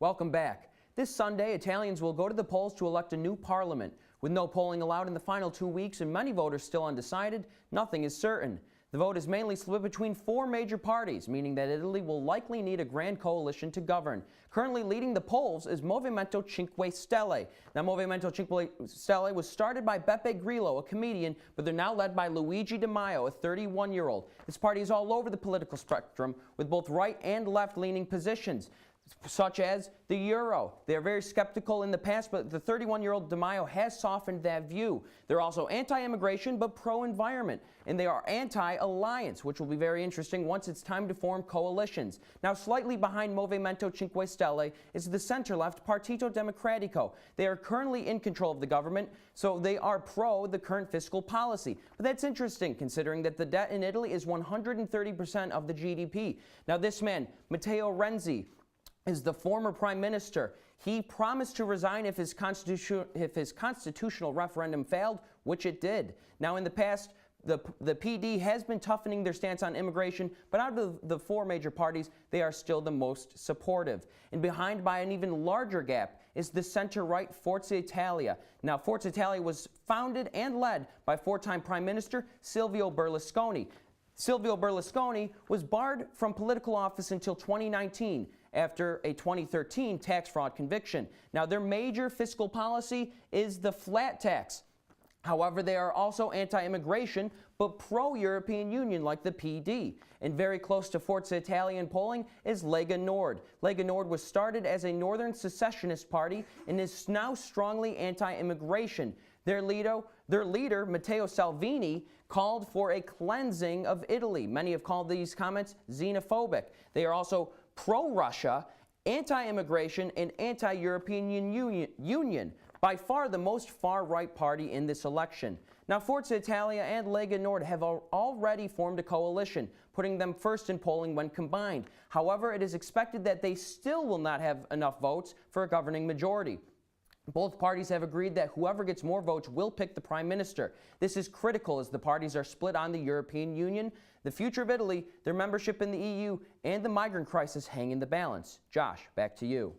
Welcome back. This Sunday, Italians will go to the polls to elect a new parliament. With no polling allowed in the final 2 weeks and many voters still undecided, nothing is certain. The vote is mainly split between four major parties, meaning that Italy will likely need a grand coalition to govern. Currently leading the polls is Movimento 5 Stelle. Now, Movimento 5 Stelle was started by Beppe Grillo, a comedian, but they're now led by Luigi Di Maio, a 31-year-old. This party is all over the political spectrum, with both right and left-leaning positions, such as the euro. They are very skeptical in the past, but the 31-year-old Di Maio has softened that view. They're also anti-immigration but pro-environment, and they are anti-alliance, which will be very interesting once it's time to form coalitions. Now, slightly behind Movimento 5 Stelle is the center-left Partito Democratico. They are currently in control of the government, so they are pro the current fiscal policy. But that's interesting, considering that the debt in Italy is 130% of the GDP. Now, this man, Matteo Renzi, is the former prime minister. He promised to resign if his constitutional referendum failed, which it did. Now, in the past, the PD has been toughening their stance on immigration, but out of the four major parties, they are still the most supportive. And behind by an even larger gap is the center-right Forza Italia. Now, Forza Italia was founded and led by four-time Prime Minister Silvio Berlusconi. Silvio Berlusconi was barred from political office until 2019 after a 2013 tax fraud conviction. Now, their major fiscal policy is the flat tax. However, they are also anti-immigration, but pro-European Union like the PD. And very close to Forza Italia in polling is Lega Nord. Lega Nord was started as a northern secessionist party and is now strongly anti-immigration. Their leader, Matteo Salvini, called for a cleansing of Italy. Many have called these comments xenophobic. They are also pro-Russia, anti-immigration, and anti-European Union. By far the most far-right party in this election. Now, Forza Italia and Lega Nord have already formed a coalition, putting them first in polling when combined. However, it is expected that they still will not have enough votes for a governing majority. Both parties have agreed that whoever gets more votes will pick the prime minister. This is critical as the parties are split on the European Union, the future of Italy, their membership in the EU, and the migrant crisis hang in the balance. Josh, back to you.